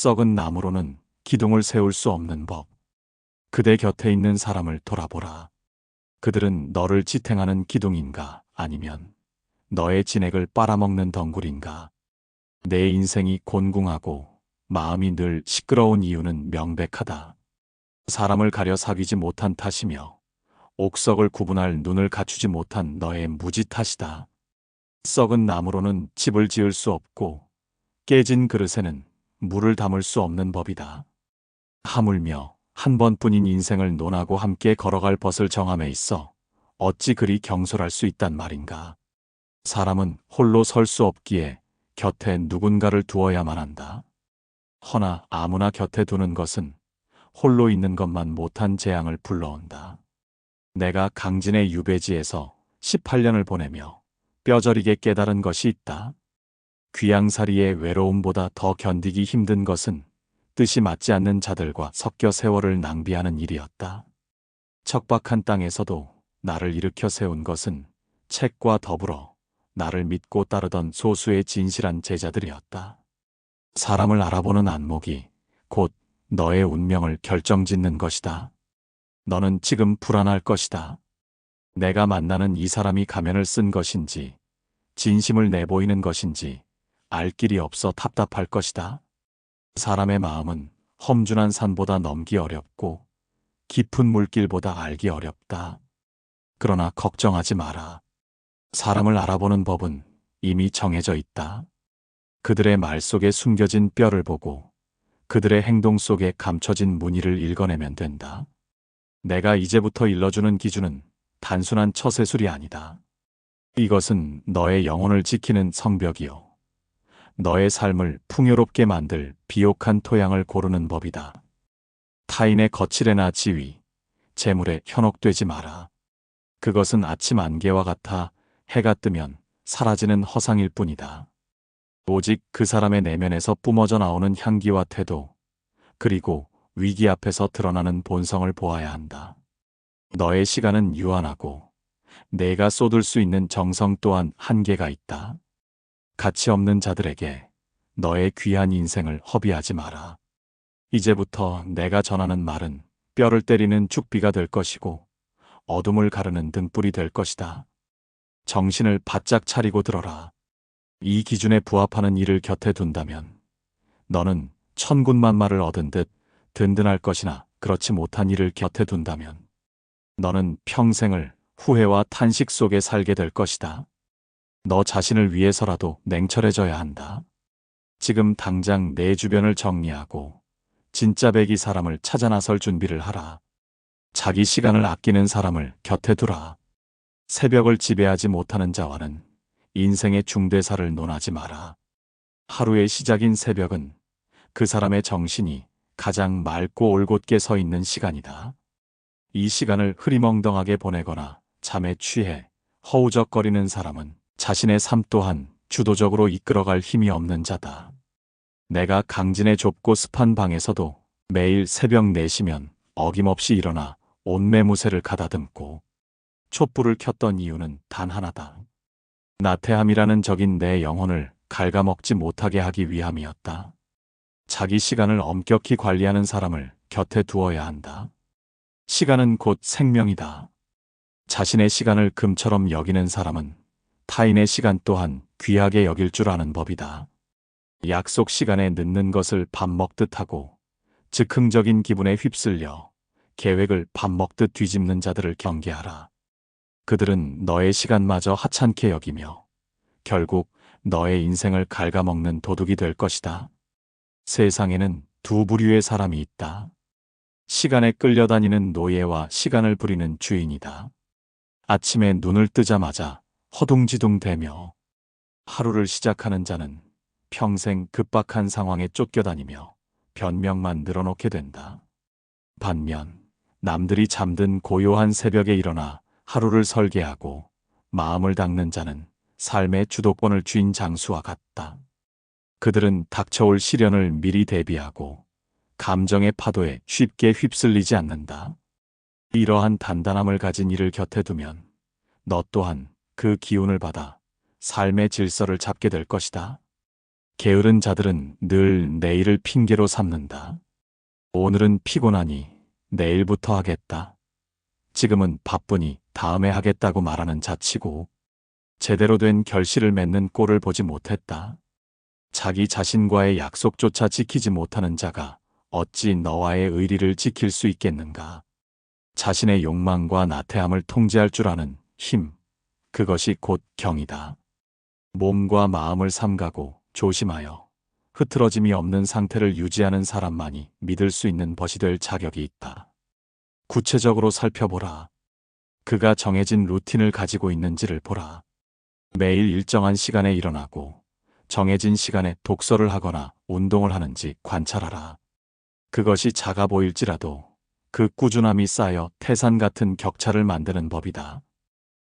썩은 나무로는 기둥을 세울 수 없는 법. 그대 곁에 있는 사람을 돌아보라. 그들은 너를 지탱하는 기둥인가, 아니면 너의 진액을 빨아먹는 덩굴인가. 내 인생이 곤궁하고 마음이 늘 시끄러운 이유는 명백하다. 사람을 가려 사귀지 못한 탓이며 옥석을 구분할 눈을 갖추지 못한 너의 무지 탓이다. 썩은 나무로는 집을 지을 수 없고 깨진 그릇에는 물을 담을 수 없는 법이다. 하물며 한 번뿐인 인생을 논하고 함께 걸어갈 벗을 정함에 있어 어찌 그리 경솔할 수 있단 말인가. 사람은 홀로 설 수 없기에 곁에 누군가를 두어야만 한다. 허나 아무나 곁에 두는 것은 홀로 있는 것만 못한 재앙을 불러온다. 내가 강진의 유배지에서 18년을 보내며 뼈저리게 깨달은 것이 있다. 귀양살이의 외로움보다 더 견디기 힘든 것은 뜻이 맞지 않는 자들과 섞여 세월을 낭비하는 일이었다. 척박한 땅에서도 나를 일으켜 세운 것은 책과 더불어 나를 믿고 따르던 소수의 진실한 제자들이었다. 사람을 알아보는 안목이 곧 너의 운명을 결정짓는 것이다. 너는 지금 불안할 것이다. 내가 만나는 이 사람이 가면을 쓴 것인지 진심을 내보이는 것인지 알 길이 없어 답답할 것이다. 사람의 마음은 험준한 산보다 넘기 어렵고 깊은 물길보다 알기 어렵다. 그러나 걱정하지 마라. 사람을 알아보는 법은 이미 정해져 있다. 그들의 말 속에 숨겨진 뼈를 보고 그들의 행동 속에 감춰진 무늬를 읽어내면 된다. 내가 이제부터 일러주는 기준은 단순한 처세술이 아니다. 이것은 너의 영혼을 지키는 성벽이요. 너의 삶을 풍요롭게 만들 비옥한 토양을 고르는 법이다. 타인의 거칠애나 지위, 재물에 현혹되지 마라. 그것은 아침 안개와 같아 해가 뜨면 사라지는 허상일 뿐이다. 오직 그 사람의 내면에서 뿜어져 나오는 향기와 태도, 그리고 위기 앞에서 드러나는 본성을 보아야 한다. 너의 시간은 유한하고 내가 쏟을 수 있는 정성 또한 한계가 있다. 가치 없는 자들에게 너의 귀한 인생을 허비하지 마라. 이제부터 내가 전하는 말은 뼈를 때리는 죽비가 될 것이고 어둠을 가르는 등불이 될 것이다. 정신을 바짝 차리고 들어라. 이 기준에 부합하는 일을 곁에 둔다면 너는 천군만마를 얻은 듯 든든할 것이나 그렇지 못한 일을 곁에 둔다면 너는 평생을 후회와 탄식 속에 살게 될 것이다. 너 자신을 위해서라도 냉철해져야 한다. 지금 당장 내 주변을 정리하고 진짜 백이 사람을 찾아 나설 준비를 하라. 자기 시간을 아끼는 사람을 곁에 두라. 새벽을 지배하지 못하는 자와는 인생의 중대사를 논하지 마라. 하루의 시작인 새벽은 그 사람의 정신이 가장 맑고 올곧게 서 있는 시간이다. 이 시간을 흐리멍덩하게 보내거나 잠에 취해 허우적거리는 사람은 자신의 삶 또한 주도적으로 이끌어갈 힘이 없는 자다. 내가 강진의 좁고 습한 방에서도 매일 새벽 4시면 어김없이 일어나 온매무새를 가다듬고 촛불을 켰던 이유는 단 하나다. 나태함이라는 적인 내 영혼을 갉아먹지 못하게 하기 위함이었다. 자기 시간을 엄격히 관리하는 사람을 곁에 두어야 한다. 시간은 곧 생명이다. 자신의 시간을 금처럼 여기는 사람은 타인의 시간 또한 귀하게 여길 줄 아는 법이다. 약속 시간에 늦는 것을 밥 먹듯 하고 즉흥적인 기분에 휩쓸려 계획을 밥 먹듯 뒤집는 자들을 경계하라. 그들은 너의 시간마저 하찮게 여기며 결국 너의 인생을 갉아먹는 도둑이 될 것이다. 세상에는 두 부류의 사람이 있다. 시간에 끌려다니는 노예와 시간을 부리는 주인이다. 아침에 눈을 뜨자마자 허둥지둥대며 하루를 시작하는 자는 평생 급박한 상황에 쫓겨다니며 변명만 늘어놓게 된다. 반면 남들이 잠든 고요한 새벽에 일어나 하루를 설계하고 마음을 닦는 자는 삶의 주도권을 쥔 장수와 같다. 그들은 닥쳐올 시련을 미리 대비하고 감정의 파도에 쉽게 휩쓸리지 않는다. 이러한 단단함을 가진 이를 곁에 두면 너 또한 그 기운을 받아 삶의 질서를 잡게 될 것이다. 게으른 자들은 늘 내일을 핑계로 삼는다. 오늘은 피곤하니 내일부터 하겠다. 지금은 바쁘니 다음에 하겠다고 말하는 자치고 제대로 된 결실을 맺는 꼴을 보지 못했다. 자기 자신과의 약속조차 지키지 못하는 자가 어찌 너와의 의리를 지킬 수 있겠는가. 자신의 욕망과 나태함을 통제할 줄 아는 힘, 그것이 곧 경이다. 몸과 마음을 삼가고 조심하여 흐트러짐이 없는 상태를 유지하는 사람만이 믿을 수 있는 벗이 될 자격이 있다. 구체적으로 살펴보라. 그가 정해진 루틴을 가지고 있는지를 보라. 매일 일정한 시간에 일어나고 정해진 시간에 독서를 하거나 운동을 하는지 관찰하라. 그것이 작아 보일지라도 그 꾸준함이 쌓여 태산 같은 격차를 만드는 법이다.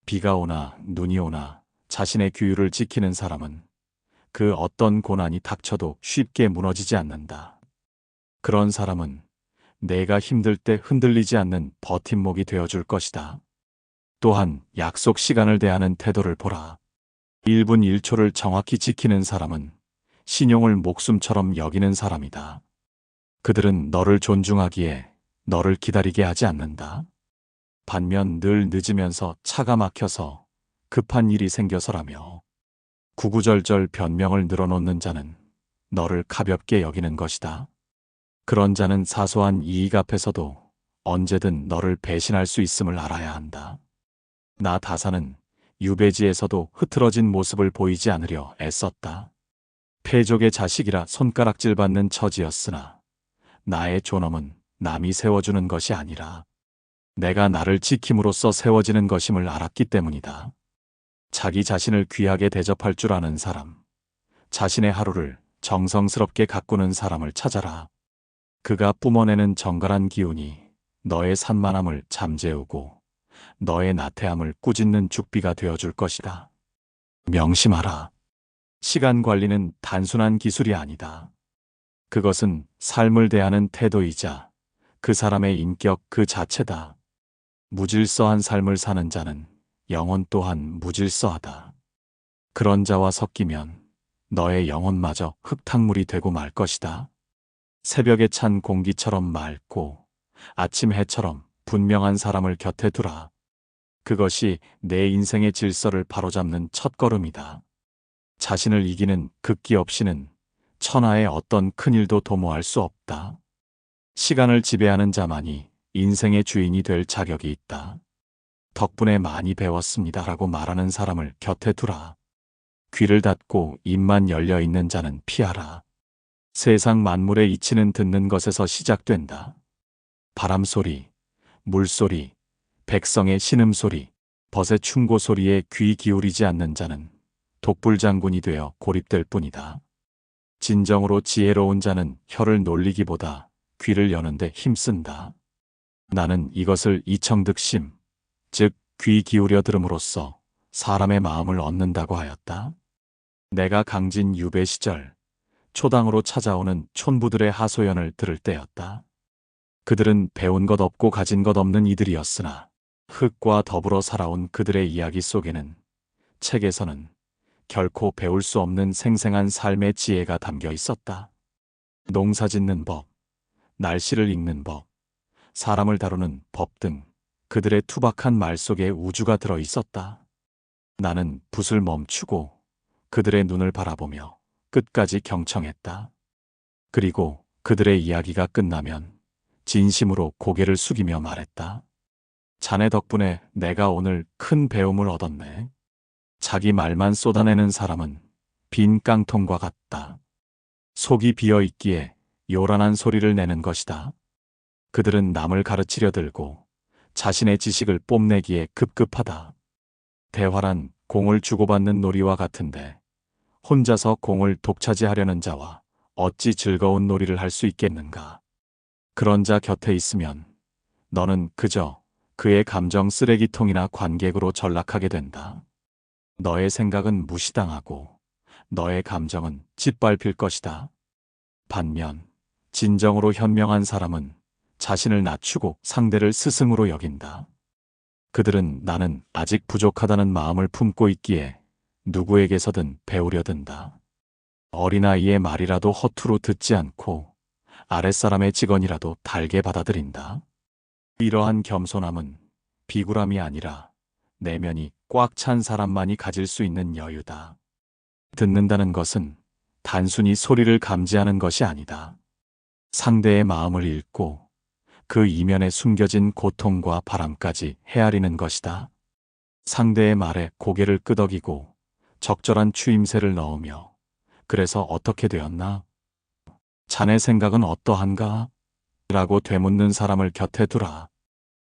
비가 오나 눈이 오나 자신의 규율을 지키는 사람은 그 어떤 고난이 닥쳐도 쉽게 무너지지 않는다. 그런 사람은 내가 힘들 때 흔들리지 않는 버팀목이 되어줄 것이다. 또한 약속 시간을 대하는 태도를 보라. 1분 1초를 정확히 지키는 사람은 신용을 목숨처럼 여기는 사람이다. 그들은 너를 존중하기에 너를 기다리게 하지 않는다. 반면 늘 늦으면서 차가 막혀서 급한 일이 생겨서라며 구구절절 변명을 늘어놓는 자는 너를 가볍게 여기는 것이다. 그런 자는 사소한 이익 앞에서도 언제든 너를 배신할 수 있음을 알아야 한다. 나 다사는 유배지에서도 흐트러진 모습을 보이지 않으려 애썼다. 패족의 자식이라 손가락질 받는 처지였으나 나의 존엄은 남이 세워주는 것이 아니라 내가 나를 지킴으로써 세워지는 것임을 알았기 때문이다. 자기 자신을 귀하게 대접할 줄 아는 사람, 자신의 하루를 정성스럽게 가꾸는 사람을 찾아라. 그가 뿜어내는 정갈한 기운이 너의 산만함을 잠재우고 너의 나태함을 꾸짖는 죽비가 되어줄 것이다. 명심하라. 시간 관리는 단순한 기술이 아니다. 그것은 삶을 대하는 태도이자 그 사람의 인격 그 자체다. 무질서한 삶을 사는 자는 영혼 또한 무질서하다. 그런 자와 섞이면 너의 영혼마저 흙탕물이 되고 말 것이다. 새벽에 찬 공기처럼 맑고 아침 해처럼 분명한 사람을 곁에 두라. 그것이 내 인생의 질서를 바로잡는 첫걸음이다. 자신을 이기는 극기 없이는 천하의 어떤 큰일도 도모할 수 없다. 시간을 지배하는 자만이 인생의 주인이 될 자격이 있다. 덕분에 많이 배웠습니다라고 말하는 사람을 곁에 두라. 귀를 닫고 입만 열려 있는 자는 피하라. 세상 만물의 이치는 듣는 것에서 시작된다. 바람소리, 물소리, 백성의 신음소리, 벗의 충고소리에 귀 기울이지 않는 자는 독불장군이 되어 고립될 뿐이다. 진정으로 지혜로운 자는 혀를 놀리기보다 귀를 여는데 힘쓴다. 나는 이것을 이청득심, 즉 귀 기울여 들음으로써 사람의 마음을 얻는다고 하였다. 내가 강진 유배 시절 초당으로 찾아오는 촌부들의 하소연을 들을 때였다. 그들은 배운 것 없고 가진 것 없는 이들이었으나 흙과 더불어 살아온 그들의 이야기 속에는 책에서는 결코 배울 수 없는 생생한 삶의 지혜가 담겨 있었다. 농사짓는 법, 날씨를 읽는 법, 사람을 다루는 법 등 그들의 투박한 말 속에 우주가 들어 있었다. 나는 붓을 멈추고 그들의 눈을 바라보며 끝까지 경청했다. 그리고 그들의 이야기가 끝나면 진심으로 고개를 숙이며 말했다. 자네 덕분에 내가 오늘 큰 배움을 얻었네. 자기 말만 쏟아내는 사람은 빈 깡통과 같다. 속이 비어 있기에 요란한 소리를 내는 것이다. 그들은 남을 가르치려 들고 자신의 지식을 뽐내기에 급급하다. 대화란 공을 주고받는 놀이와 같은데 혼자서 공을 독차지하려는 자와 어찌 즐거운 놀이를 할 수 있겠는가. 그런 자 곁에 있으면 너는 그저 그의 감정 쓰레기통이나 관객으로 전락하게 된다. 너의 생각은 무시당하고 너의 감정은 짓밟힐 것이다. 반면 진정으로 현명한 사람은 자신을 낮추고 상대를 스승으로 여긴다. 그들은 나는 아직 부족하다는 마음을 품고 있기에 누구에게서든 배우려 든다. 어린아이의 말이라도 허투루 듣지 않고 아랫사람의 직언이라도 달게 받아들인다. 이러한 겸손함은 비굴함이 아니라 내면이 꽉 찬 사람만이 가질 수 있는 여유다. 듣는다는 것은 단순히 소리를 감지하는 것이 아니다. 상대의 마음을 읽고 그 이면에 숨겨진 고통과 바람까지 헤아리는 것이다. 상대의 말에 고개를 끄덕이고 적절한 추임새를 넣으며 그래서 어떻게 되었나? 자네 생각은 어떠한가? 라고 되묻는 사람을 곁에 두라.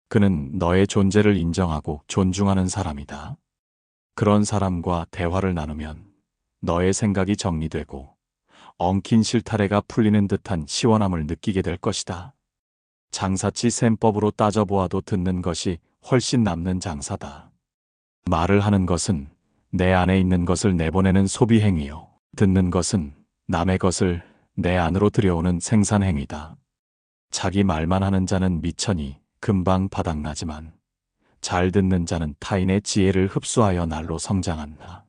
그는 너의 존재를 인정하고 존중하는 사람이다. 그런 사람과 대화를 나누면 너의 생각이 정리되고 엉킨 실타래가 풀리는 듯한 시원함을 느끼게 될 것이다. 장사치 셈법으로 따져보아도 듣는 것이 훨씬 남는 장사다. 말을 하는 것은 내 안에 있는 것을 내보내는 소비 행위요. 듣는 것은 남의 것을 내 안으로 들여오는 생산 행위다. 자기 말만 하는 자는 미천이 금방 바닥나지만 잘 듣는 자는 타인의 지혜를 흡수하여 날로 성장한다.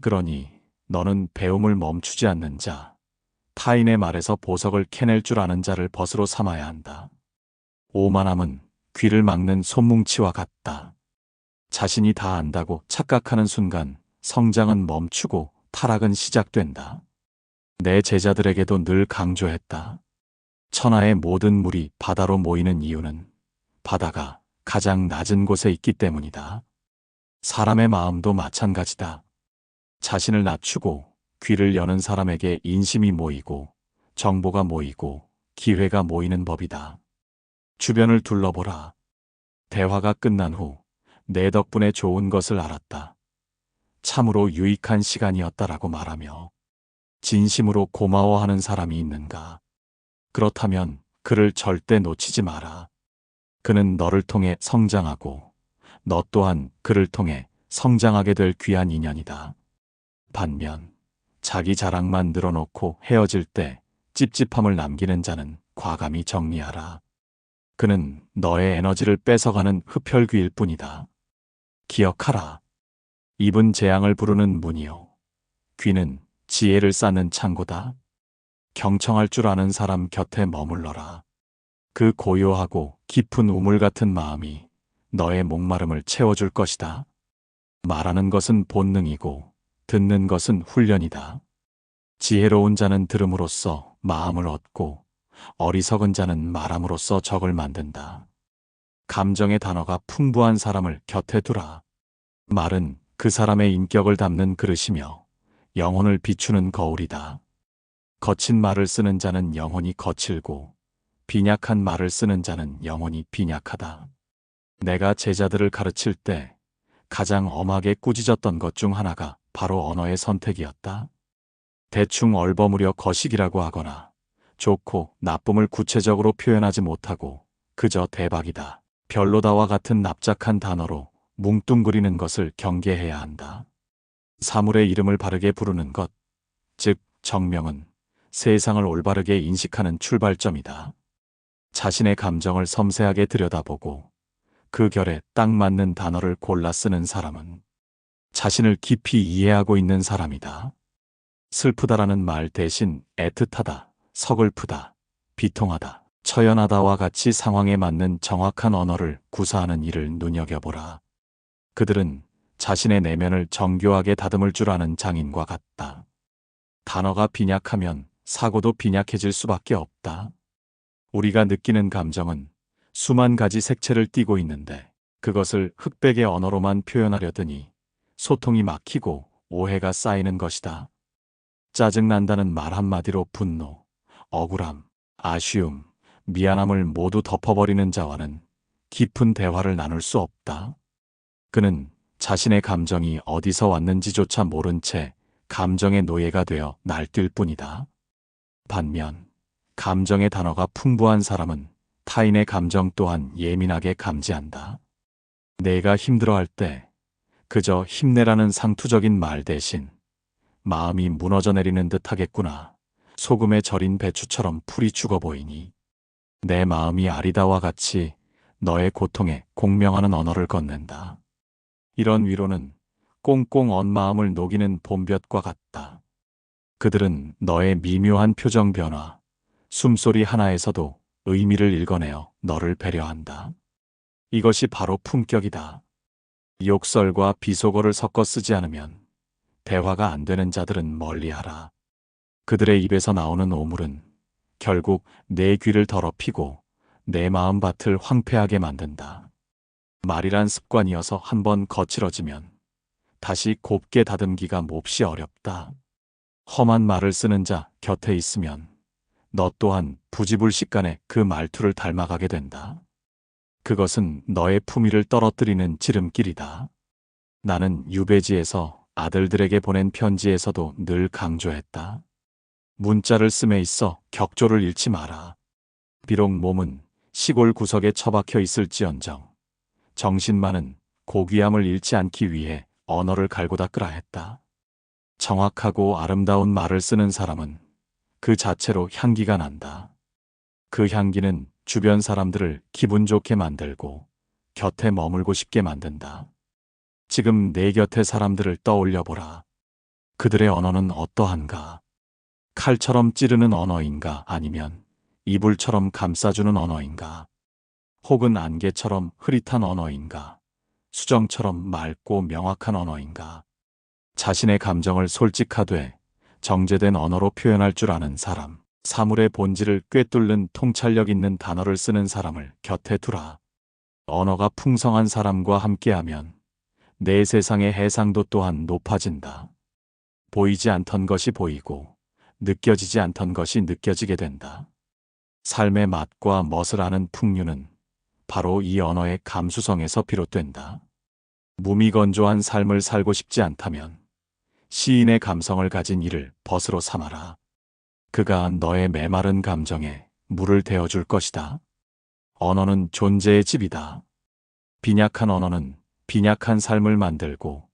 그러니 너는 배움을 멈추지 않는 자, 타인의 말에서 보석을 캐낼 줄 아는 자를 벗으로 삼아야 한다. 오만함은 귀를 막는 손뭉치와 같다. 자신이 다 안다고 착각하는 순간 성장은 멈추고 타락은 시작된다. 내 제자들에게도 늘 강조했다. 천하의 모든 물이 바다로 모이는 이유는 바다가 가장 낮은 곳에 있기 때문이다. 사람의 마음도 마찬가지다. 자신을 낮추고 귀를 여는 사람에게 인심이 모이고 정보가 모이고 기회가 모이는 법이다. 주변을 둘러보라. 대화가 끝난 후 내 덕분에 좋은 것을 알았다. 참으로 유익한 시간이었다라고 말하며 진심으로 고마워하는 사람이 있는가? 그렇다면 그를 절대 놓치지 마라. 그는 너를 통해 성장하고 너 또한 그를 통해 성장하게 될 귀한 인연이다. 반면 자기 자랑만 늘어놓고 헤어질 때 찝찝함을 남기는 자는 과감히 정리하라. 그는 너의 에너지를 뺏어가는 흡혈귀일 뿐이다. 기억하라. 입은 재앙을 부르는 문이요. 귀는 지혜를 쌓는 창고다. 경청할 줄 아는 사람 곁에 머물러라. 그 고요하고 깊은 우물 같은 마음이 너의 목마름을 채워줄 것이다. 말하는 것은 본능이고 듣는 것은 훈련이다. 지혜로운 자는 들음으로써 마음을 얻고 어리석은 자는 말함으로써 적을 만든다. 감정의 단어가 풍부한 사람을 곁에 두라. 말은 그 사람의 인격을 담는 그릇이며 영혼을 비추는 거울이다. 거친 말을 쓰는 자는 영혼이 거칠고 빈약한 말을 쓰는 자는 영혼이 빈약하다. 내가 제자들을 가르칠 때 가장 엄하게 꾸짖었던 것 중 하나가 바로 언어의 선택이었다. 대충 얼버무려 거식이라고 하거나 좋고 나쁨을 구체적으로 표현하지 못하고 그저 대박이다, 별로다와 같은 납작한 단어로 뭉뚱그리는 것을 경계해야 한다. 사물의 이름을 바르게 부르는 것, 즉 정명은 세상을 올바르게 인식하는 출발점이다. 자신의 감정을 섬세하게 들여다보고 그 결에 딱 맞는 단어를 골라 쓰는 사람은 자신을 깊이 이해하고 있는 사람이다. 슬프다라는 말 대신 애틋하다, 서글프다, 비통하다, 처연하다와 같이 상황에 맞는 정확한 언어를 구사하는 일을 눈여겨보라. 그들은 자신의 내면을 정교하게 다듬을 줄 아는 장인과 같다. 단어가 빈약하면 사고도 빈약해질 수밖에 없다. 우리가 느끼는 감정은 수만 가지 색채를 띠고 있는데 그것을 흑백의 언어로만 표현하려더니 소통이 막히고 오해가 쌓이는 것이다. 짜증난다는 말 한마디로 분노, 억울함, 아쉬움, 미안함을 모두 덮어버리는 자와는 깊은 대화를 나눌 수 없다. 그는 자신의 감정이 어디서 왔는지조차 모른 채 감정의 노예가 되어 날뛸 뿐이다. 반면 감정의 단어가 풍부한 사람은 타인의 감정 또한 예민하게 감지한다. 내가 힘들어할 때 그저 힘내라는 상투적인 말 대신 마음이 무너져 내리는 듯 하겠구나. 소금에 절인 배추처럼 풀이 죽어 보이니 내 마음이 아리다와 같이 너의 고통에 공명하는 언어를 건넨다. 이런 위로는 꽁꽁 언 마음을 녹이는 봄볕과 같다. 그들은 너의 미묘한 표정 변화, 숨소리 하나에서도 의미를 읽어내어 너를 배려한다. 이것이 바로 품격이다. 욕설과 비속어를 섞어 쓰지 않으면 대화가 안 되는 자들은 멀리하라. 그들의 입에서 나오는 오물은 결국 내 귀를 더럽히고 내 마음밭을 황폐하게 만든다. 말이란 습관이어서 한번 거칠어지면 다시 곱게 다듬기가 몹시 어렵다. 험한 말을 쓰는 자 곁에 있으면 너 또한 부지불식간에 그 말투를 닮아가게 된다. 그것은 너의 품위를 떨어뜨리는 지름길이다. 나는 유배지에서 아들들에게 보낸 편지에서도 늘 강조했다. 문자를 씀에 있어 격조를 잃지 마라. 비록 몸은 시골 구석에 처박혀 있을지언정 정신만은 고귀함을 잃지 않기 위해 언어를 갈고 닦으라 했다. 정확하고 아름다운 말을 쓰는 사람은 그 자체로 향기가 난다. 그 향기는 주변 사람들을 기분 좋게 만들고 곁에 머물고 싶게 만든다. 지금 내 곁의 사람들을 떠올려 보라. 그들의 언어는 어떠한가? 칼처럼 찌르는 언어인가? 아니면 이불처럼 감싸주는 언어인가? 혹은 안개처럼 흐릿한 언어인가? 수정처럼 맑고 명확한 언어인가? 자신의 감정을 솔직하되 정제된 언어로 표현할 줄 아는 사람, 사물의 본질을 꿰뚫는 통찰력 있는 단어를 쓰는 사람을 곁에 두라. 언어가 풍성한 사람과 함께하면 내 세상의 해상도 또한 높아진다. 보이지 않던 것이 보이고 느껴지지 않던 것이 느껴지게 된다. 삶의 맛과 멋을 아는 풍류는 바로 이 언어의 감수성에서 비롯된다. 무미건조한 삶을 살고 싶지 않다면 시인의 감성을 가진 이를 벗으로 삼아라. 그가 너의 메마른 감정에 물을 데워줄 것이다. 언어는 존재의 집이다. 빈약한 언어는 빈약한 삶을 만들고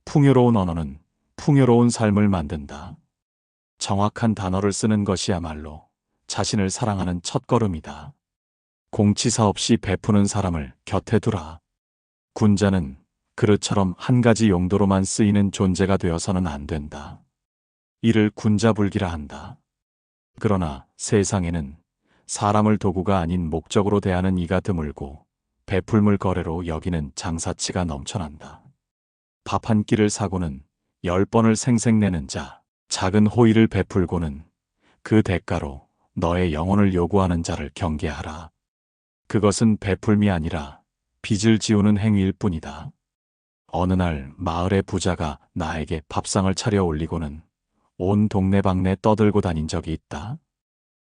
풍요로운 언어는 풍요로운 삶을 만든다. 정확한 단어를 쓰는 것이야말로 자신을 사랑하는 첫걸음이다. 공치사 없이 베푸는 사람을 곁에 두라. 군자는 그릇처럼 한 가지 용도로만 쓰이는 존재가 되어서는 안 된다. 이를 군자불기라 한다. 그러나 세상에는 사람을 도구가 아닌 목적으로 대하는 이가 드물고 베풀물 거래로 여기는 장사치가 넘쳐난다. 밥 한 끼를 사고는 10번을 생색내는 자, 작은 호의를 베풀고는 그 대가로 너의 영혼을 요구하는 자를 경계하라. 그것은 베풀미 아니라 빚을 지우는 행위일 뿐이다. 어느 날 마을의 부자가 나에게 밥상을 차려 올리고는 온 동네방네 떠들고 다닌 적이 있다.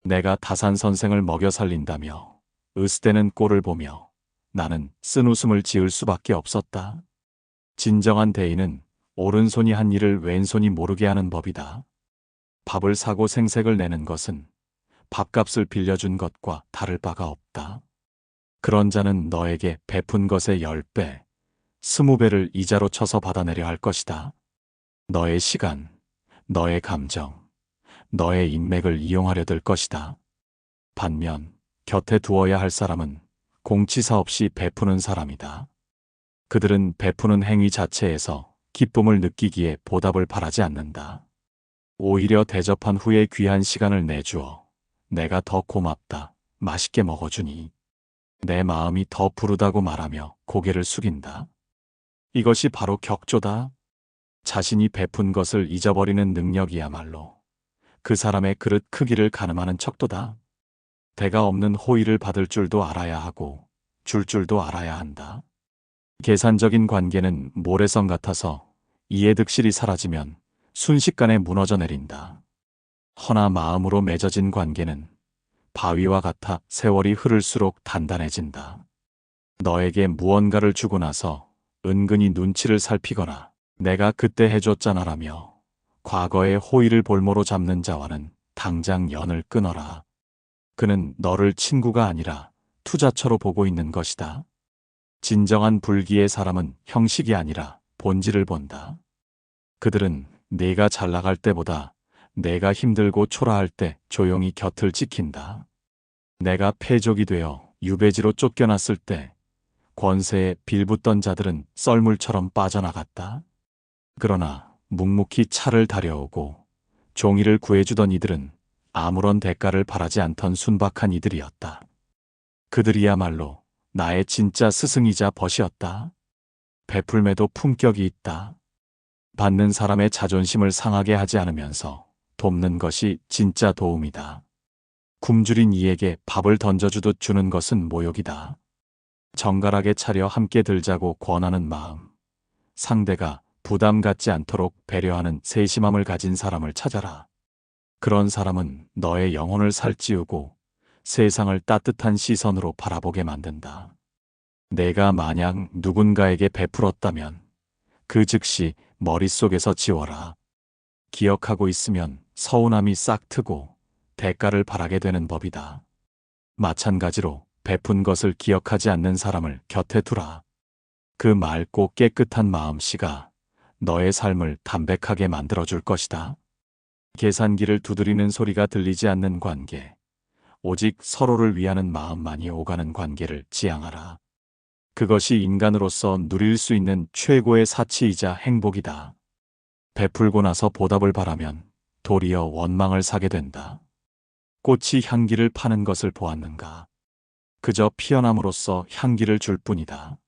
내가 다산 선생을 먹여 살린다며 으스대는 꼴을 보며 나는 쓴웃음을 지을 수밖에 없었다. 진정한 대인은 오른손이 한 일을 왼손이 모르게 하는 법이다. 밥을 사고 생색을 내는 것은 밥값을 빌려준 것과 다를 바가 없다. 그런 자는 너에게 베푼 것의 10배, 20배를 이자로 쳐서 받아내려 할 것이다. 너의 시간, 너의 감정, 너의 인맥을 이용하려 들 것이다. 반면 곁에 두어야 할 사람은 공치사 없이 베푸는 사람이다. 그들은 베푸는 행위 자체에서 기쁨을 느끼기에 보답을 바라지 않는다. 오히려 대접한 후에 귀한 시간을 내주어 내가 더 고맙다, 맛있게 먹어주니 내 마음이 더 부르다고 말하며 고개를 숙인다. 이것이 바로 격조다. 자신이 베푼 것을 잊어버리는 능력이야말로 그 사람의 그릇 크기를 가늠하는 척도다. 대가 없는 호의를 받을 줄도 알아야 하고 줄 줄도 알아야 한다. 계산적인 관계는 모래성 같아서 이해 득실이 사라지면 순식간에 무너져 내린다. 허나 마음으로 맺어진 관계는 바위와 같아 세월이 흐를수록 단단해진다. 너에게 무언가를 주고 나서 은근히 눈치를 살피거나 내가 그때 해줬잖아라며 과거의 호의를 볼모로 잡는 자와는 당장 연을 끊어라. 그는 너를 친구가 아니라 투자처로 보고 있는 것이다. 진정한 불기의 사람은 형식이 아니라 본질을 본다. 그들은 네가 잘 나갈 때보다 내가 힘들고 초라할 때 조용히 곁을 지킨다. 내가 패족이 되어 유배지로 쫓겨났을 때 권세에 빌붙던 자들은 썰물처럼 빠져나갔다. 그러나 묵묵히 차를 다려오고 종이를 구해주던 이들은 아무런 대가를 바라지 않던 순박한 이들이었다. 그들이야말로 나의 진짜 스승이자 벗이었다. 베풀매도 품격이 있다. 받는 사람의 자존심을 상하게 하지 않으면서 돕는 것이 진짜 도움이다. 굶주린 이에게 밥을 던져주듯 주는 것은 모욕이다. 정갈하게 차려 함께 들자고 권하는 마음. 상대가 부담 갖지 않도록 배려하는 세심함을 가진 사람을 찾아라. 그런 사람은 너의 영혼을 살찌우고 세상을 따뜻한 시선으로 바라보게 만든다. 내가 만약 누군가에게 베풀었다면 그 즉시 머릿속에서 지워라. 기억하고 있으면 서운함이 싹 트고 대가를 바라게 되는 법이다. 마찬가지로 베푼 것을 기억하지 않는 사람을 곁에 두라. 그 맑고 깨끗한 마음씨가 너의 삶을 담백하게 만들어줄 것이다. 계산기를 두드리는 소리가 들리지 않는 관계, 오직 서로를 위하는 마음만이 오가는 관계를 지향하라. 그것이 인간으로서 누릴 수 있는 최고의 사치이자 행복이다. 베풀고 나서 보답을 바라면 도리어 원망을 사게 된다. 꽃이 향기를 파는 것을 보았는가? 그저 피어남으로써 향기를 줄 뿐이다.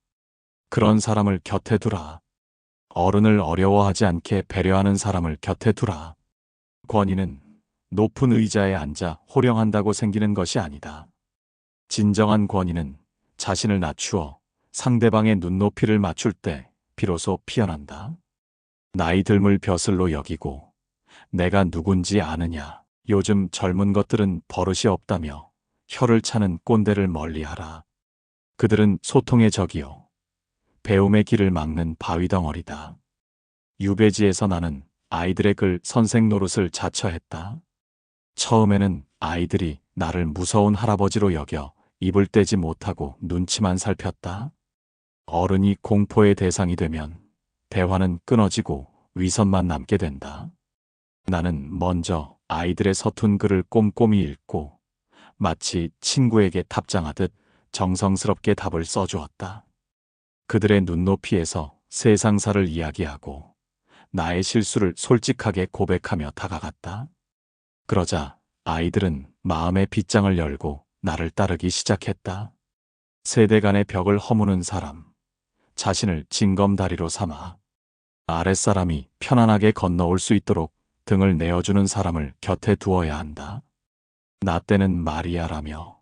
그런 사람을 곁에 두라. 어른을 어려워하지 않게 배려하는 사람을 곁에 두라. 권위는 높은 의자에 앉아 호령한다고 생기는 것이 아니다. 진정한 권위는 자신을 낮추어 상대방의 눈높이를 맞출 때 비로소 피어난다. 나이 듦을 벼슬로 여기고 내가 누군지 아느냐. 요즘 젊은 것들은 버릇이 없다며 혀를 차는 꼰대를 멀리하라. 그들은 소통의 적이요 배움의 길을 막는 바위덩어리다. 유배지에서 나는 아이들의 글 선생 노릇을 자처했다. 처음에는 아이들이 나를 무서운 할아버지로 여겨 입을 떼지 못하고 눈치만 살폈다. 어른이 공포의 대상이 되면 대화는 끊어지고 위선만 남게 된다. 나는 먼저 아이들의 서툰 글을 꼼꼼히 읽고 마치 친구에게 답장하듯 정성스럽게 답을 써주었다. 그들의 눈높이에서 세상사를 이야기하고 나의 실수를 솔직하게 고백하며 다가갔다. 그러자 아이들은 마음의 빗장을 열고 나를 따르기 시작했다. 세대 간의 벽을 허무는 사람, 자신을 징검다리로 삼아 아랫사람이 편안하게 건너올 수 있도록 등을 내어주는 사람을 곁에 두어야 한다. 나 때는 마리아라며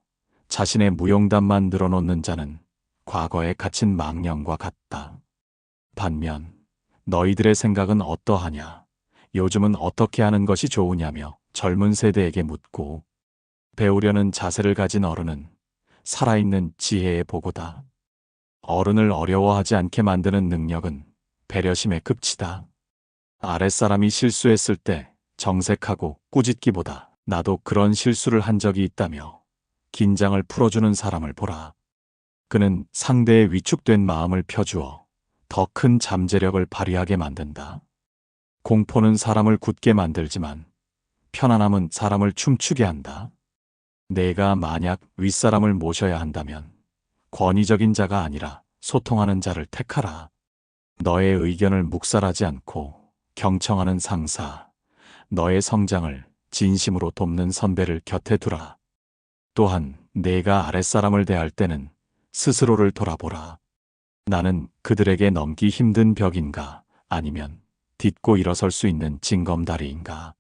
자신의 무용담만 늘어놓는 자는 과거에 갇힌 망령과 같다. 반면 너희들의 생각은 어떠하냐? 요즘은 어떻게 하는 것이 좋으냐며 젊은 세대에게 묻고 배우려는 자세를 가진 어른은 살아있는 지혜의 보고다. 어른을 어려워하지 않게 만드는 능력은 배려심의 급치다. 아랫사람이 실수했을 때 정색하고 꾸짖기보다 나도 그런 실수를 한 적이 있다며 긴장을 풀어주는 사람을 보라. 그는 상대의 위축된 마음을 펴주어 더 큰 잠재력을 발휘하게 만든다. 공포는 사람을 굳게 만들지만 편안함은 사람을 춤추게 한다. 내가 만약 윗사람을 모셔야 한다면 권위적인 자가 아니라 소통하는 자를 택하라. 너의 의견을 묵살하지 않고 경청하는 상사, 너의 성장을 진심으로 돕는 선배를 곁에 두라. 또한 내가 아랫사람을 대할 때는 스스로를 돌아보라. 나는 그들에게 넘기 힘든 벽인가 아니면 딛고 일어설 수 있는 징검다리인가.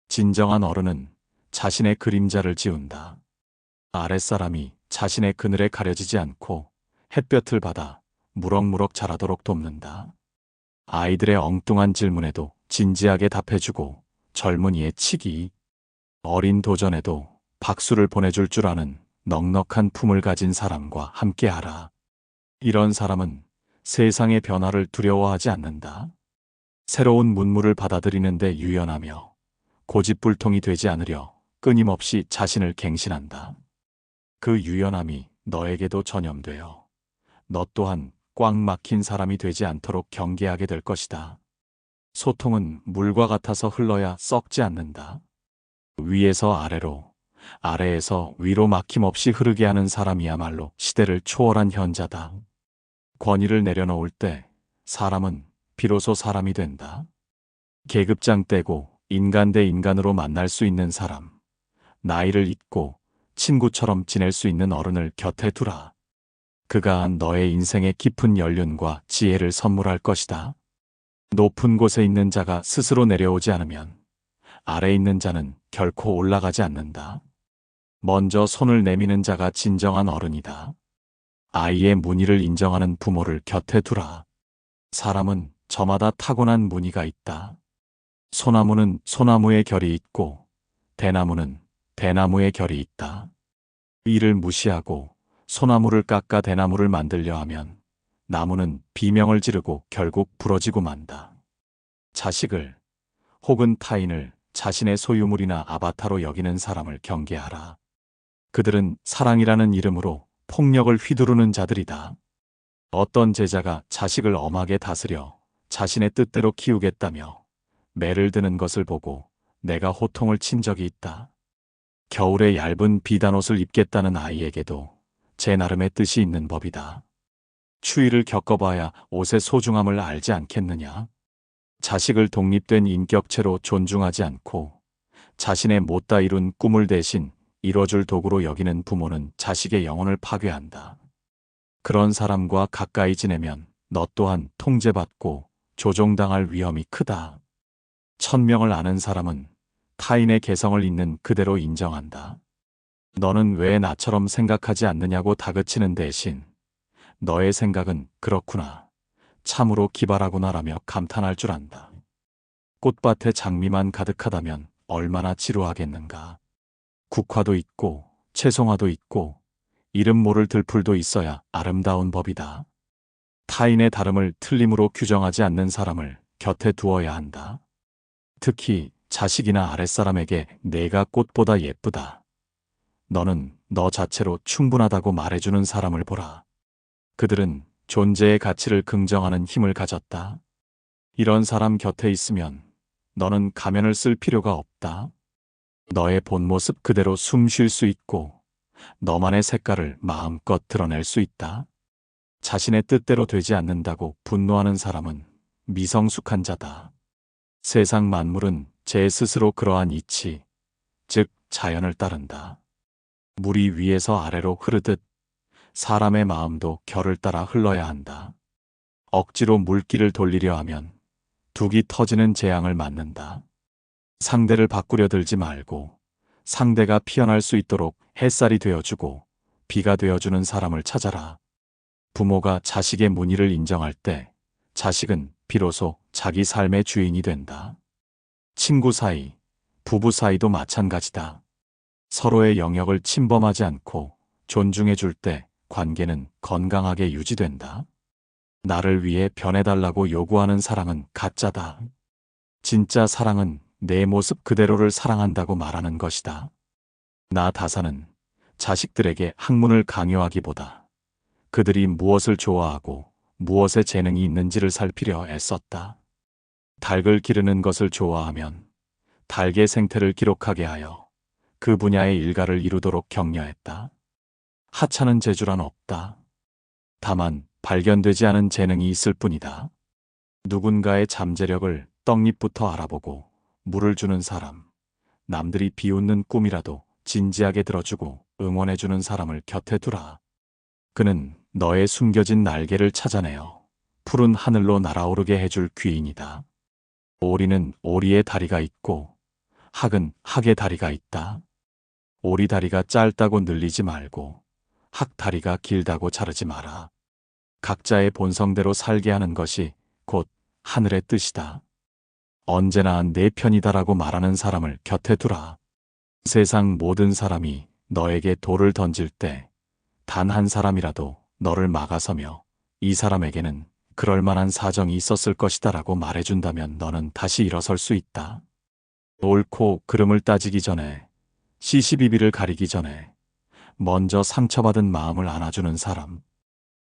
진정한 어른은 자신의 그림자를 지운다. 아랫사람이 자신의 그늘에 가려지지 않고 햇볕을 받아 무럭무럭 자라도록 돕는다. 아이들의 엉뚱한 질문에도 진지하게 답해주고 젊은이의 치기, 어린 도전에도 박수를 보내줄 줄 아는 넉넉한 품을 가진 사람과 함께하라. 이런 사람은 세상의 변화를 두려워하지 않는다. 새로운 문물을 받아들이는 데 유연하며 고집불통이 되지 않으려 끊임없이 자신을 갱신한다. 그 유연함이 너에게도 전염되어 너 또한 꽉 막힌 사람이 되지 않도록 경계하게 될 것이다. 소통은 물과 같아서 흘러야 썩지 않는다. 위에서 아래로, 아래에서 위로 막힘없이 흐르게 하는 사람이야말로 시대를 초월한 현자다. 권위를 내려놓을 때 사람은 비로소 사람이 된다. 계급장 떼고 인간 대 인간으로 만날 수 있는 사람, 나이를 잊고 친구처럼 지낼 수 있는 어른을 곁에 두라. 그가 너의 인생에 깊은 연륜과 지혜를 선물할 것이다. 높은 곳에 있는 자가 스스로 내려오지 않으면 아래 있는 자는 결코 올라가지 않는다. 먼저 손을 내미는 자가 진정한 어른이다. 아이의 무늬를 인정하는 부모를 곁에 두라. 사람은 저마다 타고난 무늬가 있다. 소나무는 소나무의 결이 있고 대나무는 대나무의 결이 있다. 이를 무시하고 소나무를 깎아 대나무를 만들려 하면 나무는 비명을 지르고 결국 부러지고 만다. 자식을 혹은 타인을 자신의 소유물이나 아바타로 여기는 사람을 경계하라. 그들은 사랑이라는 이름으로 폭력을 휘두르는 자들이다. 어떤 제자가 자식을 엄하게 다스려 자신의 뜻대로 키우겠다며 매를 드는 것을 보고 내가 호통을 친 적이 있다. 겨울에 얇은 비단옷을 입겠다는 아이에게도 제 나름의 뜻이 있는 법이다. 추위를 겪어봐야 옷의 소중함을 알지 않겠느냐? 자식을 독립된 인격체로 존중하지 않고 자신의 못다 이룬 꿈을 대신 이뤄줄 도구로 여기는 부모는 자식의 영혼을 파괴한다. 그런 사람과 가까이 지내면 너 또한 통제받고 조종당할 위험이 크다. 천명을 아는 사람은 타인의 개성을 있는 그대로 인정한다. 너는 왜 나처럼 생각하지 않느냐고 다그치는 대신 너의 생각은 그렇구나, 참으로 기발하구나라며 감탄할 줄 안다. 꽃밭에 장미만 가득하다면 얼마나 지루하겠는가. 국화도 있고 채송화도 있고 이름 모를 들풀도 있어야 아름다운 법이다. 타인의 다름을 틀림으로 규정하지 않는 사람을 곁에 두어야 한다. 특히 자식이나 아랫사람에게 내가 꽃보다 예쁘다, 너는 너 자체로 충분하다고 말해주는 사람을 보라. 그들은 존재의 가치를 긍정하는 힘을 가졌다. 이런 사람 곁에 있으면 너는 가면을 쓸 필요가 없다. 너의 본 모습 그대로 숨 쉴 수 있고 너만의 색깔을 마음껏 드러낼 수 있다. 자신의 뜻대로 되지 않는다고 분노하는 사람은 미성숙한 자다. 세상 만물은 제 스스로 그러한 이치, 즉 자연을 따른다. 물이 위에서 아래로 흐르듯 사람의 마음도 결을 따라 흘러야 한다. 억지로 물길을 돌리려 하면 둑이 터지는 재앙을 맞는다. 상대를 바꾸려 들지 말고 상대가 피어날 수 있도록 햇살이 되어주고 비가 되어주는 사람을 찾아라. 부모가 자식의 무늬를 인정할 때 자식은 비로소 자기 삶의 주인이 된다. 친구 사이, 부부 사이도 마찬가지다. 서로의 영역을 침범하지 않고 존중해 줄 때 관계는 건강하게 유지된다. 나를 위해 변해달라고 요구하는 사랑은 가짜다. 진짜 사랑은 내 모습 그대로를 사랑한다고 말하는 것이다. 나 다사는 자식들에게 학문을 강요하기보다 그들이 무엇을 좋아하고 무엇에 재능이 있는지를 살피려 애썼다. 닭을 기르는 것을 좋아하면 닭의 생태를 기록하게 하여 그 분야의 일가를 이루도록 격려했다. 하찮은 재주란 없다. 다만 발견되지 않은 재능이 있을 뿐이다. 누군가의 잠재력을 떡잎부터 알아보고 물을 주는 사람, 남들이 비웃는 꿈이라도 진지하게 들어주고 응원해주는 사람을 곁에 두라. 그는 너의 숨겨진 날개를 찾아내어 푸른 하늘로 날아오르게 해줄 귀인이다. 오리는 오리의 다리가 있고 학은 학의 다리가 있다. 오리 다리가 짧다고 늘리지 말고 학 다리가 길다고 자르지 마라. 각자의 본성대로 살게 하는 것이 곧 하늘의 뜻이다. 언제나 내 편이다라고 말하는 사람을 곁에 두라. 세상 모든 사람이 너에게 돌을 던질 때 단 한 사람이라도 너를 막아서며 이 사람에게는 그럴 만한 사정이 있었을 것이다라고 말해준다면 너는 다시 일어설 수 있다. 옳고 그름을 따지기 전에, 시시비비를 가리기 전에 먼저 상처받은 마음을 안아주는 사람.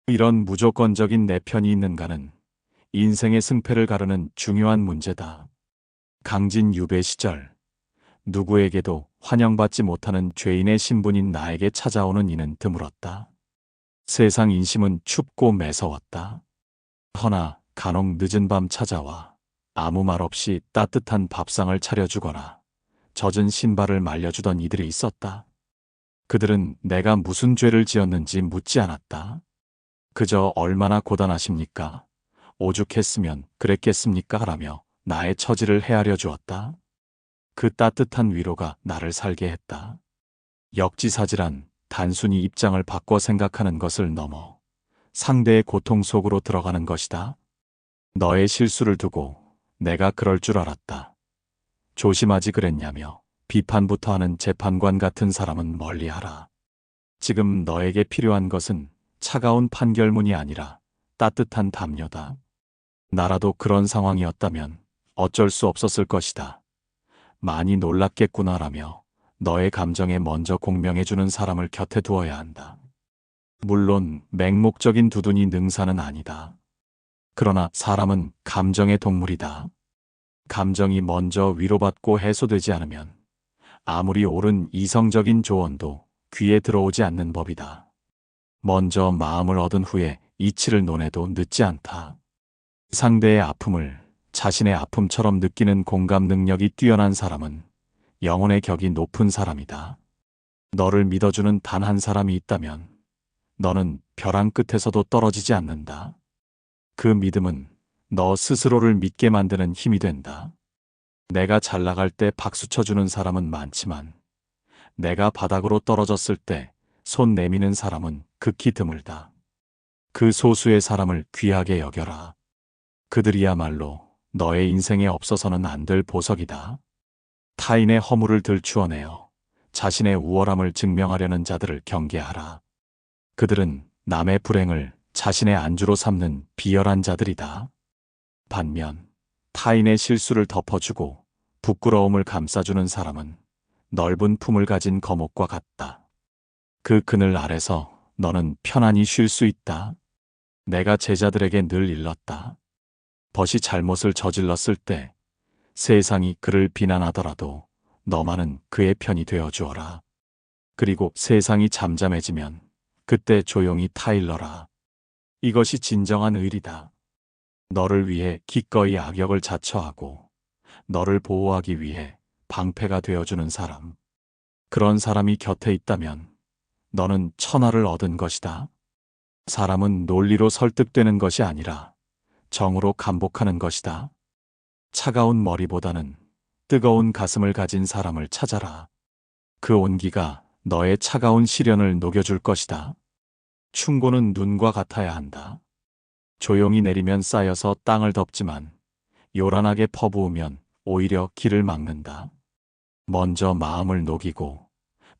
이런 무조건적인 내 편이 있는가는 인생의 승패를 가르는 중요한 문제다. 강진 유배 시절 누구에게도 환영받지 못하는 죄인의 신분인 나에게 찾아오는 이는 드물었다. 세상 인심은 춥고 매서웠다. 허나 간혹 늦은 밤 찾아와 아무 말 없이 따뜻한 밥상을 차려주거나 젖은 신발을 말려주던 이들이 있었다. 그들은 내가 무슨 죄를 지었는지 묻지 않았다. 그저 얼마나 고단하십니까? 오죽했으면 그랬겠습니까? 라며 나의 처지를 헤아려 주었다. 그 따뜻한 위로가 나를 살게 했다. 역지사지란 단순히 입장을 바꿔 생각하는 것을 넘어 상대의 고통 속으로 들어가는 것이다. 너의 실수를 두고 내가 그럴 줄 알았다. 조심하지 그랬냐며 비판부터 하는 재판관 같은 사람은 멀리하라. 지금 너에게 필요한 것은 차가운 판결문이 아니라 따뜻한 담요다. 나라도 그런 상황이었다면 어쩔 수 없었을 것이다. 많이 놀랐겠구나라며 너의 감정에 먼저 공명해주는 사람을 곁에 두어야 한다. 물론 맹목적인 두둔이 능사는 아니다. 그러나 사람은 감정의 동물이다. 감정이 먼저 위로받고 해소되지 않으면 아무리 옳은 이성적인 조언도 귀에 들어오지 않는 법이다. 먼저 마음을 얻은 후에 이치를 논해도 늦지 않다. 상대의 아픔을 자신의 아픔처럼 느끼는 공감 능력이 뛰어난 사람은 영혼의 격이 높은 사람이다. 너를 믿어주는 단 한 사람이 있다면 너는 벼랑 끝에서도 떨어지지 않는다. 그 믿음은 너 스스로를 믿게 만드는 힘이 된다. 내가 잘 나갈 때 박수 쳐주는 사람은 많지만 내가 바닥으로 떨어졌을 때 손 내미는 사람은 극히 드물다. 그 소수의 사람을 귀하게 여겨라. 그들이야말로 너의 인생에 없어서는 안 될 보석이다. 타인의 허물을 들추어내어 자신의 우월함을 증명하려는 자들을 경계하라. 그들은 남의 불행을 자신의 안주로 삼는 비열한 자들이다. 반면 타인의 실수를 덮어주고 부끄러움을 감싸주는 사람은 넓은 품을 가진 거목과 같다. 그 그늘 아래서 너는 편안히 쉴 수 있다. 내가 제자들에게 늘 일렀다. 벗이 잘못을 저질렀을 때 세상이 그를 비난하더라도 너만은 그의 편이 되어 주어라. 그리고 세상이 잠잠해지면 그때 조용히 타일러라. 이것이 진정한 의리다. 너를 위해 기꺼이 악역을 자처하고 너를 보호하기 위해 방패가 되어주는 사람. 그런 사람이 곁에 있다면 너는 천하를 얻은 것이다. 사람은 논리로 설득되는 것이 아니라 정으로 감복하는 것이다. 차가운 머리보다는 뜨거운 가슴을 가진 사람을 찾아라. 그 온기가 너의 차가운 시련을 녹여줄 것이다. 충고는 눈과 같아야 한다. 조용히 내리면 쌓여서 땅을 덮지만 요란하게 퍼부으면 오히려 길을 막는다. 먼저 마음을 녹이고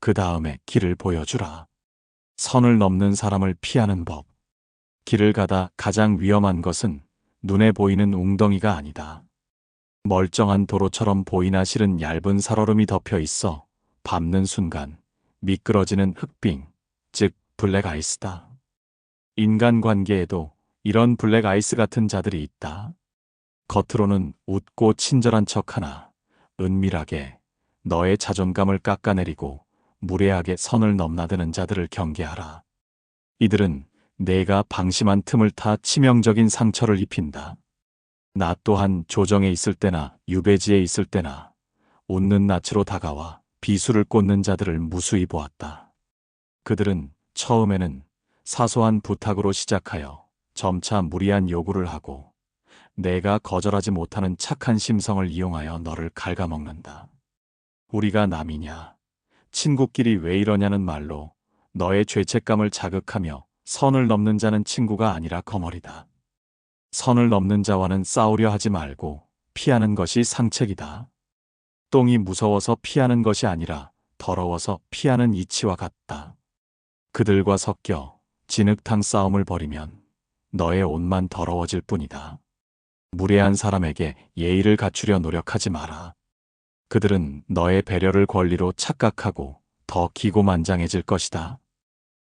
그 다음에 길을 보여주라. 선을 넘는 사람을 피하는 법. 길을 가다 가장 위험한 것은 눈에 보이는 웅덩이가 아니다. 멀쩡한 도로처럼 보이나 실은 얇은 살얼음이 덮여 있어 밟는 순간 미끄러지는 흑빙, 즉 블랙 아이스다. 인간관계에도 이런 블랙 아이스 같은 자들이 있다. 겉으로는 웃고 친절한 척하나 은밀하게 너의 자존감을 깎아내리고 무례하게 선을 넘나드는 자들을 경계하라. 이들은 내가 방심한 틈을 타 치명적인 상처를 입힌다. 나 또한 조정에 있을 때나 유배지에 있을 때나 웃는 낯으로 다가와 비수를 꽂는 자들을 무수히 보았다. 그들은 처음에는 사소한 부탁으로 시작하여 점차 무리한 요구를 하고 내가 거절하지 못하는 착한 심성을 이용하여 너를 갉아먹는다. 우리가 남이냐, 친구끼리 왜 이러냐는 말로 너의 죄책감을 자극하며 선을 넘는 자는 친구가 아니라 거머리다. 선을 넘는 자와는 싸우려 하지 말고 피하는 것이 상책이다. 똥이 무서워서 피하는 것이 아니라 더러워서 피하는 이치와 같다. 그들과 섞여 진흙탕 싸움을 벌이면 너의 옷만 더러워질 뿐이다. 무례한 사람에게 예의를 갖추려 노력하지 마라. 그들은 너의 배려를 권리로 착각하고 더 기고만장해질 것이다.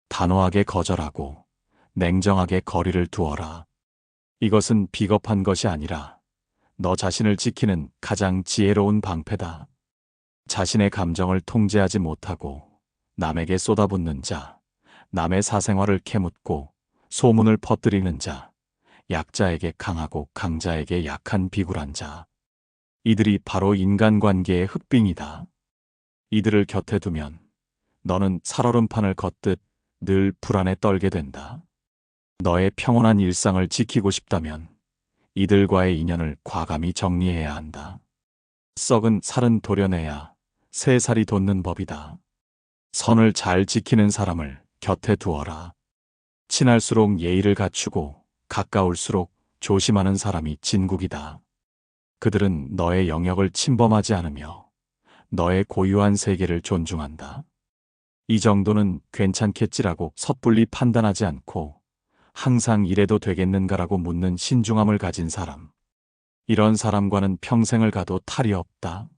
단호하게 거절하고 냉정하게 거리를 두어라. 이것은 비겁한 것이 아니라 너 자신을 지키는 가장 지혜로운 방패다. 자신의 감정을 통제하지 못하고 남에게 쏟아붓는 자, 남의 사생활을 캐묻고 소문을 퍼뜨리는 자, 약자에게 강하고 강자에게 약한 비굴한 자, 이들이 바로 인간관계의 흑빙이다. 이들을 곁에 두면 너는 살얼음판을 걷듯 늘 불안에 떨게 된다. 너의 평온한 일상을 지키고 싶다면 이들과의 인연을 과감히 정리해야 한다. 썩은 살은 도려내야 새 살이 돋는 법이다. 선을 잘 지키는 사람을 곁에 두어라. 친할수록 예의를 갖추고 가까울수록 조심하는 사람이 진국이다. 그들은 너의 영역을 침범하지 않으며 너의 고유한 세계를 존중한다. 이 정도는 괜찮겠지라고 섣불리 판단하지 않고 항상 이래도 되겠는가라고 묻는 신중함을 가진 사람. 이런 사람과는 평생을 가도 탈이 없다.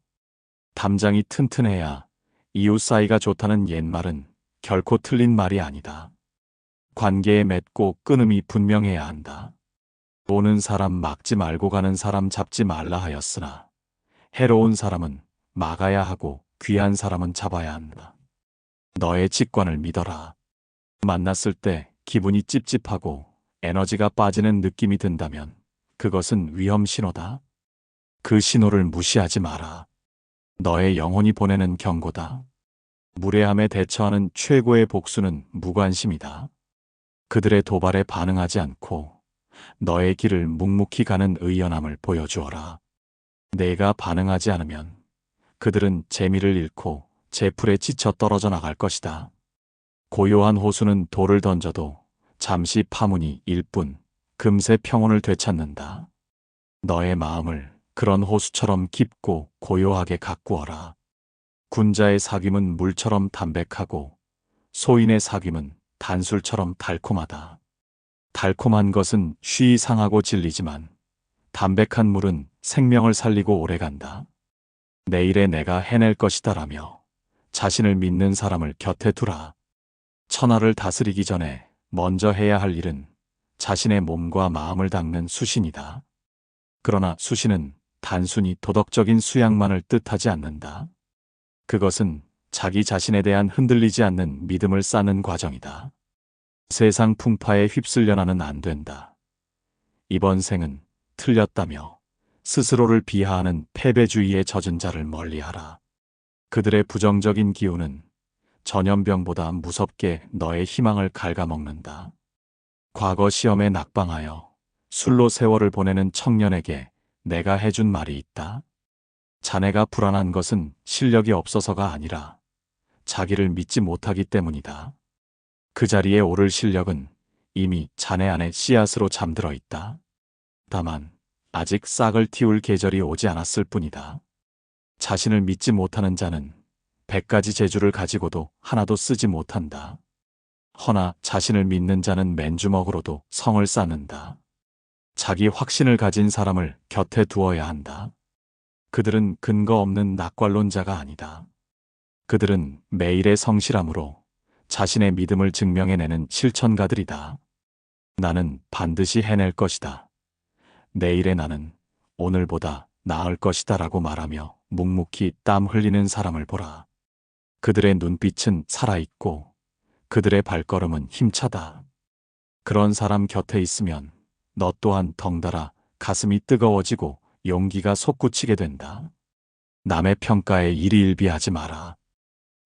담장이 튼튼해야 이웃 사이가 좋다는 옛말은 결코 틀린 말이 아니다. 관계에 맺고 끊음이 분명해야 한다. 오는 사람 막지 말고 가는 사람 잡지 말라 하였으나 해로운 사람은 막아야 하고 귀한 사람은 잡아야 한다. 너의 직관을 믿어라. 만났을 때 기분이 찝찝하고 에너지가 빠지는 느낌이 든다면 그것은 위험 신호다. 그 신호를 무시하지 마라. 너의 영혼이 보내는 경고다. 무례함에 대처하는 최고의 복수는 무관심이다. 그들의 도발에 반응하지 않고 너의 길을 묵묵히 가는 의연함을 보여주어라. 내가 반응하지 않으면 그들은 재미를 잃고 제풀에 지쳐 떨어져 나갈 것이다. 고요한 호수는 돌을 던져도 잠시 파문이 일 뿐 금세 평온을 되찾는다. 너의 마음을 그런 호수처럼 깊고 고요하게 가꾸어라. 군자의 사귐은 물처럼 담백하고 소인의 사귐은 단술처럼 달콤하다. 달콤한 것은 쉬이 상하고 질리지만 담백한 물은 생명을 살리고 오래간다. 내일에 내가 해낼 것이다라며 자신을 믿는 사람을 곁에 두라. 천하를 다스리기 전에 먼저 해야 할 일은 자신의 몸과 마음을 닦는 수신이다. 그러나 수신은 단순히 도덕적인 수양만을 뜻하지 않는다. 그것은 자기 자신에 대한 흔들리지 않는 믿음을 쌓는 과정이다. 세상 풍파에 휩쓸려나는 안 된다. 이번 생은 틀렸다며 스스로를 비하하는 패배주의에 젖은 자를 멀리하라. 그들의 부정적인 기운은 전염병보다 무섭게 너의 희망을 갉아먹는다. 과거 시험에 낙방하여 술로 세월을 보내는 청년에게 내가 해준 말이 있다. 자네가 불안한 것은 실력이 없어서가 아니라 자기를 믿지 못하기 때문이다. 그 자리에 오를 실력은 이미 자네 안에 씨앗으로 잠들어 있다. 다만 아직 싹을 틔울 계절이 오지 않았을 뿐이다. 자신을 믿지 못하는 자는 100가지 재주를 가지고도 하나도 쓰지 못한다. 허나 자신을 믿는 자는 맨주먹으로도 성을 쌓는다. 자기 확신을 가진 사람을 곁에 두어야 한다. 그들은 근거 없는 낙관론자가 아니다. 그들은 매일의 성실함으로 자신의 믿음을 증명해내는 실천가들이다. 나는 반드시 해낼 것이다. 내일의 나는 오늘보다 나을 것이다 라고 말하며 묵묵히 땀 흘리는 사람을 보라. 그들의 눈빛은 살아있고 그들의 발걸음은 힘차다. 그런 사람 곁에 있으면 너 또한 덩달아 가슴이 뜨거워지고 용기가 솟구치게 된다. 남의 평가에 일희일비하지 마라.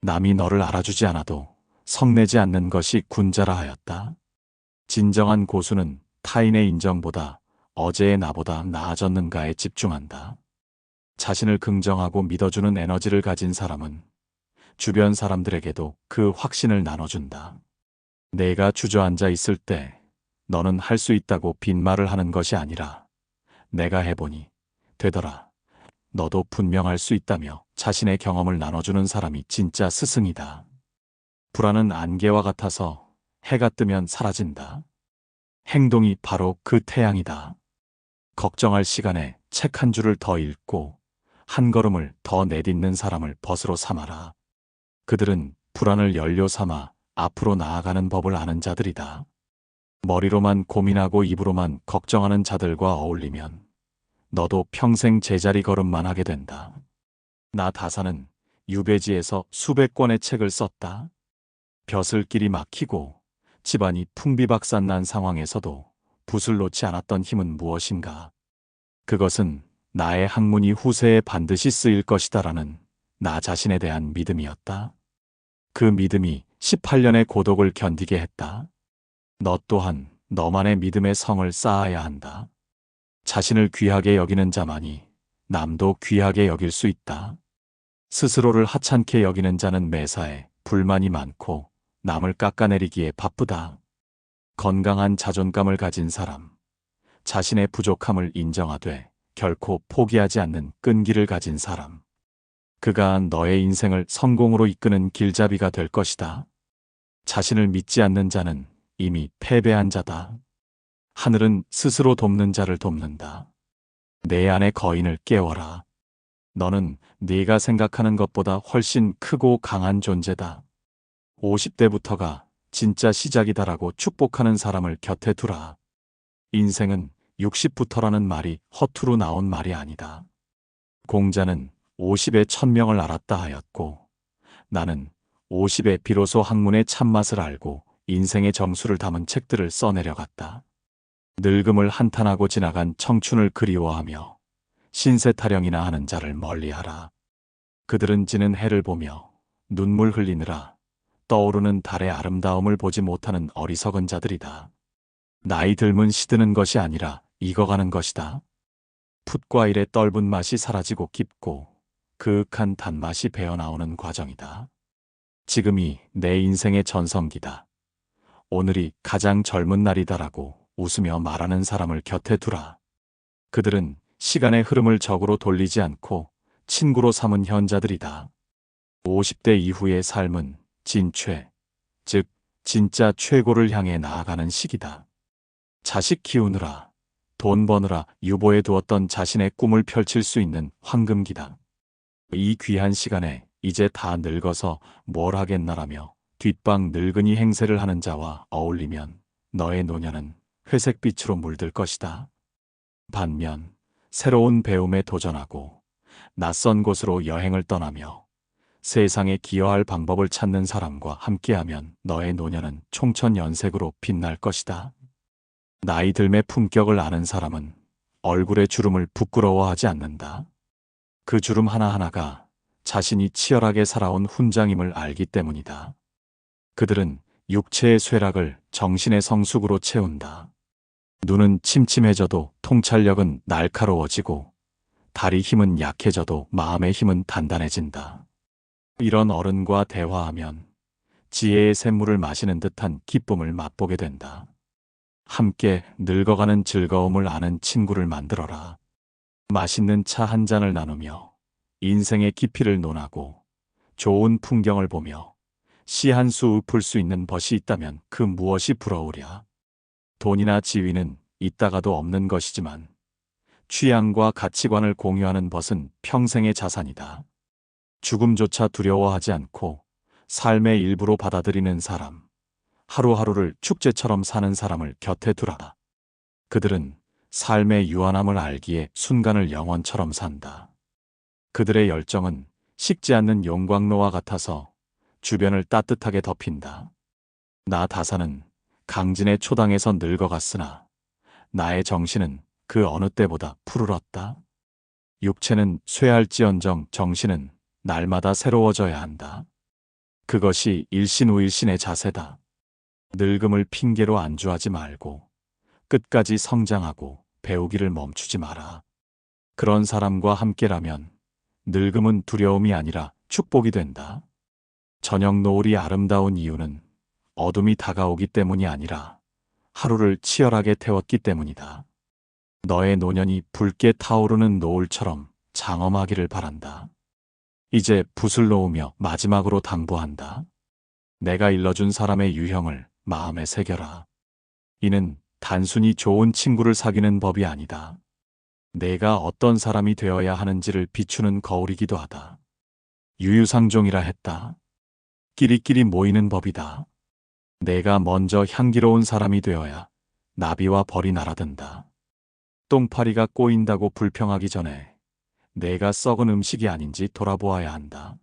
남이 너를 알아주지 않아도 성내지 않는 것이 군자라 하였다. 진정한 고수는 타인의 인정보다 어제의 나보다 나아졌는가에 집중한다. 자신을 긍정하고 믿어주는 에너지를 가진 사람은 주변 사람들에게도 그 확신을 나눠준다. 내가 주저앉아 있을 때 너는 할 수 있다고 빈말을 하는 것이 아니라 내가 해보니 되더라. 너도 분명 할 수 있다며 자신의 경험을 나눠주는 사람이 진짜 스승이다. 불안은 안개와 같아서 해가 뜨면 사라진다. 행동이 바로 그 태양이다. 걱정할 시간에 책 한 줄을 더 읽고 한 걸음을 더 내딛는 사람을 벗으로 삼아라. 그들은 불안을 연료 삼아 앞으로 나아가는 법을 아는 자들이다. 머리로만 고민하고 입으로만 걱정하는 자들과 어울리면 너도 평생 제자리 걸음만 하게 된다. 나 다사는 유배지에서 수백 권의 책을 썼다. 벼슬길이 막히고 집안이 풍비박산 난 상황에서도 붓을 놓지 않았던 힘은 무엇인가? 그것은 나의 학문이 후세에 반드시 쓰일 것이다라는 나 자신에 대한 믿음이었다. 그 믿음이 18년의 고독을 견디게 했다. 너 또한 너만의 믿음의 성을 쌓아야 한다. 자신을 귀하게 여기는 자만이 남도 귀하게 여길 수 있다. 스스로를 하찮게 여기는 자는 매사에 불만이 많고 남을 깎아내리기에 바쁘다. 건강한 자존감을 가진 사람, 자신의 부족함을 인정하되 결코 포기하지 않는 끈기를 가진 사람, 그가 너의 인생을 성공으로 이끄는 길잡이가 될 것이다. 자신을 믿지 않는 자는 이미 패배한 자다. 하늘은 스스로 돕는 자를 돕는다. 내 안의 거인을 깨워라. 너는 네가 생각하는 것보다 훨씬 크고 강한 존재다. 50대부터가 진짜 시작이다라고 축복하는 사람을 곁에 두라. 인생은 60부터라는 말이 허투루 나온 말이 아니다. 공자는 50에 1000명을 알았다 하였고, 나는 50에 비로소 학문의 참맛을 알고 인생의 정수를 담은 책들을 써내려갔다. 늙음을 한탄하고 지나간 청춘을 그리워하며 신세 타령이나 하는 자를 멀리하라. 그들은 지는 해를 보며 눈물 흘리느라 떠오르는 달의 아름다움을 보지 못하는 어리석은 자들이다. 나이 들면 시드는 것이 아니라 익어가는 것이다. 풋과일의 떫은 맛이 사라지고 깊고 그윽한 단맛이 배어나오는 과정이다. 지금이 내 인생의 전성기다. 오늘이 가장 젊은 날이다라고 웃으며 말하는 사람을 곁에 두라. 그들은 시간의 흐름을 적으로 돌리지 않고 친구로 삼은 현자들이다. 50대 이후의 삶은 진최, 즉 진짜 최고를 향해 나아가는 시기다. 자식 키우느라, 돈 버느라 유보해 두었던 자신의 꿈을 펼칠 수 있는 황금기다. 이 귀한 시간에 이제 다 늙어서 뭘 하겠나라며 뒷방 늙은이 행세를 하는 자와 어울리면 너의 노년은 회색빛으로 물들 것이다. 반면 새로운 배움에 도전하고 낯선 곳으로 여행을 떠나며 세상에 기여할 방법을 찾는 사람과 함께하면 너의 노년은 총천연색으로 빛날 것이다. 나이 들매 품격을 아는 사람은 얼굴의 주름을 부끄러워하지 않는다. 그 주름 하나하나가 자신이 치열하게 살아온 훈장임을 알기 때문이다. 그들은 육체의 쇠락을 정신의 성숙으로 채운다. 눈은 침침해져도 통찰력은 날카로워지고 다리 힘은 약해져도 마음의 힘은 단단해진다. 이런 어른과 대화하면 지혜의 샘물을 마시는 듯한 기쁨을 맛보게 된다. 함께 늙어가는 즐거움을 아는 친구를 만들어라. 맛있는 차 한 잔을 나누며 인생의 깊이를 논하고 좋은 풍경을 보며 시 한 수 읊을 수 있는 벗이 있다면 그 무엇이 부러우랴. 돈이나 지위는 있다가도 없는 것이지만 취향과 가치관을 공유하는 벗은 평생의 자산이다. 죽음조차 두려워하지 않고 삶의 일부로 받아들이는 사람, 하루하루를 축제처럼 사는 사람을 곁에 두라. 그들은 삶의 유한함을 알기에 순간을 영원처럼 산다. 그들의 열정은 식지 않는 용광로와 같아서 주변을 따뜻하게 덮인다. 나 다사는 강진의 초당에서 늙어갔으나 나의 정신은 그 어느 때보다 푸르렀다. 육체는 쇠할지언정 정신은 날마다 새로워져야 한다. 그것이 일신우일신의 자세다. 늙음을 핑계로 안주하지 말고 끝까지 성장하고 배우기를 멈추지 마라. 그런 사람과 함께라면 늙음은 두려움이 아니라 축복이 된다. 저녁 노을이 아름다운 이유는 어둠이 다가오기 때문이 아니라 하루를 치열하게 태웠기 때문이다. 너의 노년이 붉게 타오르는 노을처럼 장엄하기를 바란다. 이제 붓을 놓으며 마지막으로 당부한다. 내가 일러준 사람의 유형을 마음에 새겨라. 이는 단순히 좋은 친구를 사귀는 법이 아니다. 내가 어떤 사람이 되어야 하는지를 비추는 거울이기도 하다. 유유상종이라 했다. 끼리끼리 모이는 법이다. 내가 먼저 향기로운 사람이 되어야 나비와 벌이 날아든다. 똥파리가 꼬인다고 불평하기 전에 내가 썩은 음식이 아닌지 돌아보아야 한다.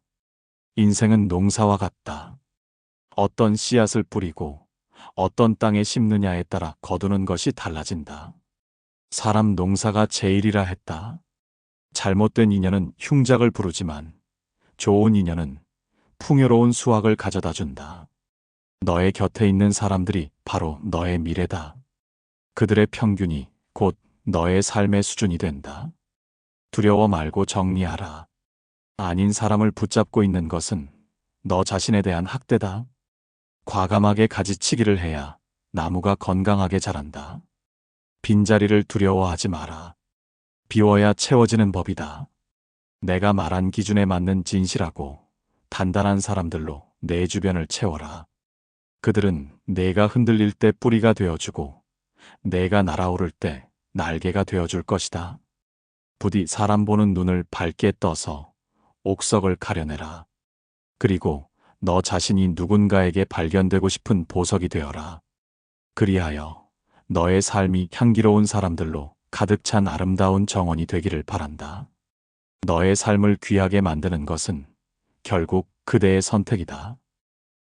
인생은 농사와 같다. 어떤 씨앗을 뿌리고 어떤 땅에 심느냐에 따라 거두는 것이 달라진다. 사람 농사가 제일이라 했다. 잘못된 인연은 흉작을 부르지만 좋은 인연은 풍요로운 수확을 가져다 준다. 너의 곁에 있는 사람들이 바로 너의 미래다. 그들의 평균이 곧 너의 삶의 수준이 된다. 두려워 말고 정리하라. 아닌 사람을 붙잡고 있는 것은 너 자신에 대한 학대다. 과감하게 가지치기를 해야 나무가 건강하게 자란다. 빈자리를 두려워하지 마라. 비워야 채워지는 법이다. 내가 말한 기준에 맞는 진실하고 단단한 사람들로 내 주변을 채워라. 그들은 내가 흔들릴 때 뿌리가 되어주고 내가 날아오를 때 날개가 되어줄 것이다. 부디 사람 보는 눈을 밝게 떠서 옥석을 가려내라. 그리고 너 자신이 누군가에게 발견되고 싶은 보석이 되어라. 그리하여 너의 삶이 향기로운 사람들로 가득 찬 아름다운 정원이 되기를 바란다. 너의 삶을 귀하게 만드는 것은 결국 그대의 선택이다.